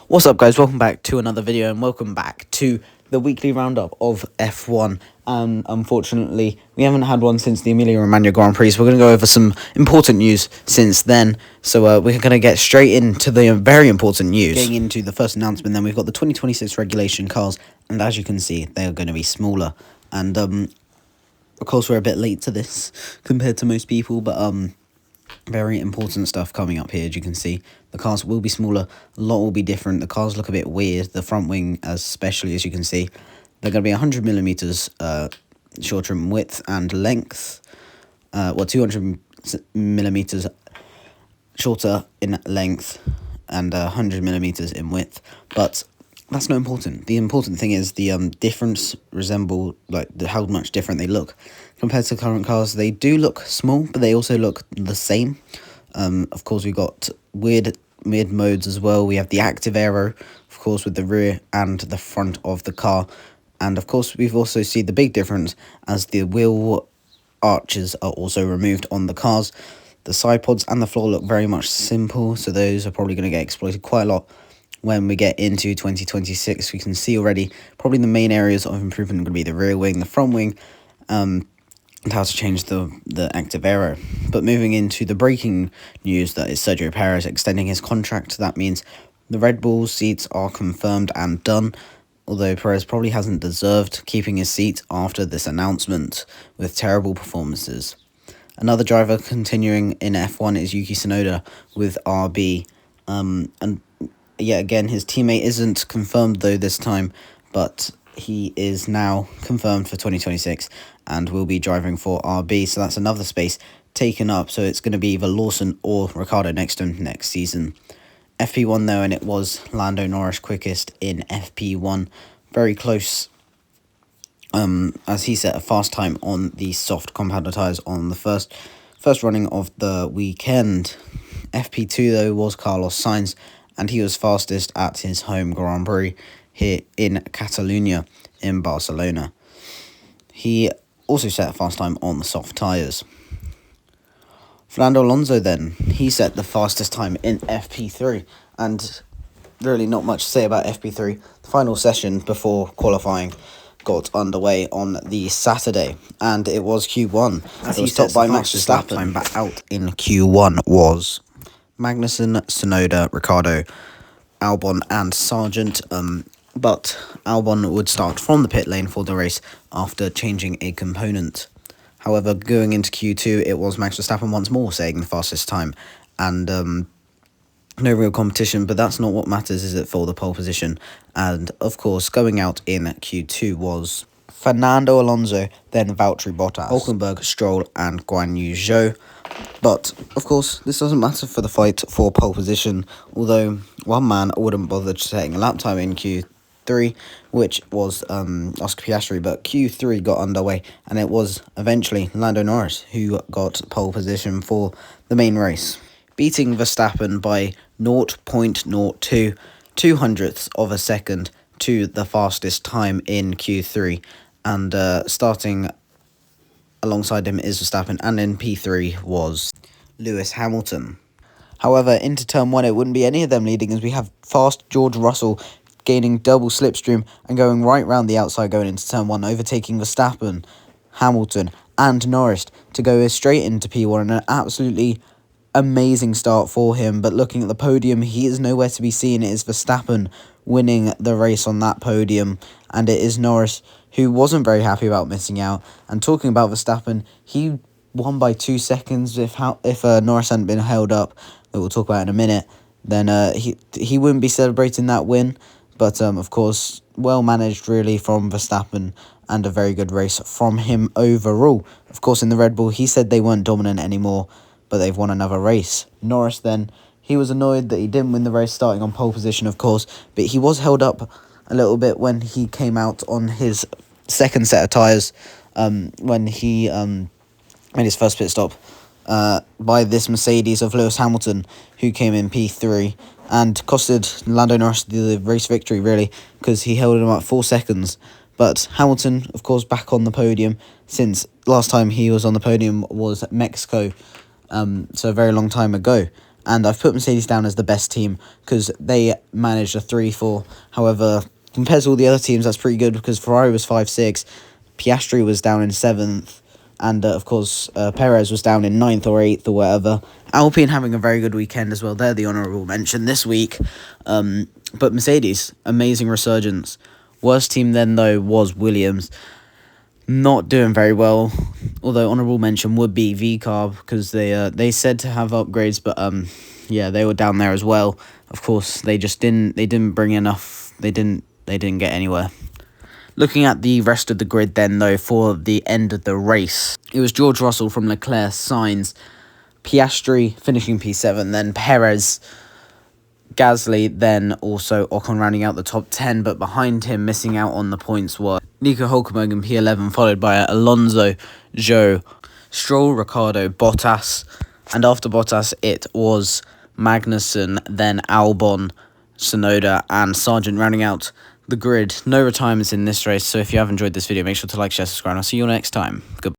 What's up, guys? Welcome back to another video, and welcome back to the weekly roundup of F1. Unfortunately, we haven't had one since the Emilia-Romagna Grand Prix, so we're going to go over some important news since then. So we're going to get straight into the very important news. Getting into the first announcement, then we've got the 2026 regulation cars, and as you can see, they are going to be smaller. And of course, we're a bit late to this compared to most people, but very important stuff coming up here. As you can see, the cars will be smaller, a lot will be different. The cars look a bit weird, the front wing especially. As you can see, they're going to be 100 millimeters shorter in width and length, 200 millimeters shorter in length and 100 millimeters in width. But that's not important. The important thing is the difference resemble, how much different they look compared to current cars. They do look small, but they also look the same. Of course, we've got weird modes as well. We have the active aero, of course, with the rear and the front of the car. And of course, we've also seen the big difference as the wheel arches are also removed on the cars. The side pods and the floor look very much simple, so those are probably going to get exploited quite a lot when we get into 2026. We can see already probably the main areas of improvement are going to be the rear wing, the front wing, and how to change the active aero. But moving into the breaking news, that is Sergio Perez extending his contract. That means the Red Bull seats are confirmed and done, although Perez probably hasn't deserved keeping his seat after this announcement with terrible performances. Another driver continuing in F1 is Yuki Tsunoda with RB, and yet again, his teammate isn't confirmed though this time, but he is now confirmed for 2026 and will be driving for RB. So that's another space taken up. So it's going to be either Lawson or Ricciardo next season. FP1 though, and it was Lando Norris quickest in FP1. Very close, as he set a fast time on the soft compounder tyres on the first running of the weekend. FP2 though was Carlos Sainz, and he was fastest at his home Grand Prix here in Catalonia in Barcelona. He also set a fast time on the soft tyres. Fernando Alonso then, he set the fastest time in FP3, and really not much to say about FP3. The final session before qualifying got underway on the Saturday, and it was Q1. As it was topped by Max Verstappen. Time back out in Q1 was Magnussen, Tsunoda, Ricciardo, Albon and Sargent, but Albon would start from the pit lane for the race after changing a component. However, going into Q2, it was Max Verstappen once more saying the fastest time, and no real competition, but that's not what matters, is it, for the pole position. And of course, going out in Q2 was Fernando Alonso, then Valtteri Bottas, Hulkenberg, Stroll and Guan Yu Zhou. But of course, this doesn't matter for the fight for pole position, although one man wouldn't bother setting a lap time in Q3, which was Oscar Piastri. But Q3 got underway, and it was eventually Lando Norris who got pole position for the main race, beating Verstappen by 0.02 200ths of a second to the fastest time in Q3. And starting alongside him is Verstappen, and in P3 was Lewis Hamilton. However, into turn 1, it wouldn't be any of them leading, as we have fast George Russell gaining double slipstream and going right round the outside going into turn 1, overtaking Verstappen, Hamilton and Norris to go straight into P1, and an absolutely amazing start for him. But looking at the podium, he is nowhere to be seen. It is Verstappen winning the race on that podium, and it is Norris who wasn't very happy about missing out. And talking about Verstappen, he won by 2 seconds. If Norris hadn't been held up, that we'll talk about in a minute, then he wouldn't be celebrating that win. But of course, well managed really from Verstappen, and a very good race from him overall. Of course, in the Red Bull, he said they weren't dominant anymore, but they've won another race. Norris then, he was annoyed that he didn't win the race starting on pole position, of course, but he was held up a little bit when he came out on his second set of tyres, when he made his first pit stop by this Mercedes of Lewis Hamilton, who came in P3, and costed Lando Norris the race victory, really, because he held him up 4 seconds. But Hamilton, of course, back on the podium, since last time he was on the podium was Mexico, so a very long time ago. and I've put Mercedes down as the best team because they managed a 3-4. However, compared to all the other teams, that's pretty good because Ferrari was 5-6, Piastri was down in 7th, and of course Perez was down in 9th or 8th or whatever. Alpine having a very good weekend as well. They're the honourable mention this week. But Mercedes, amazing resurgence. Worst team then, though, was Williams. Not doing very well, although honourable mention would be VCarb because they said to have upgrades, but yeah, they were down there as well. Of course, they didn't bring enough. They didn't get anywhere. Looking at the rest of the grid then, though, for the end of the race, it was George Russell from Leclerc, Sainz, Piastri finishing P7, then Perez, Gasly, then also Ocon rounding out the top 10, but behind him, missing out on the points, were Nico Hülkenberg in P11, followed by Alonso, Zhou, Stroll, Ricciardo, Bottas, and after Bottas, it was Magnussen, then Albon, Tsunoda, and Sargent rounding out the grid. No retirements in this race, so if you have enjoyed this video, make sure to like, share, subscribe, and I'll see you next time. Goodbye.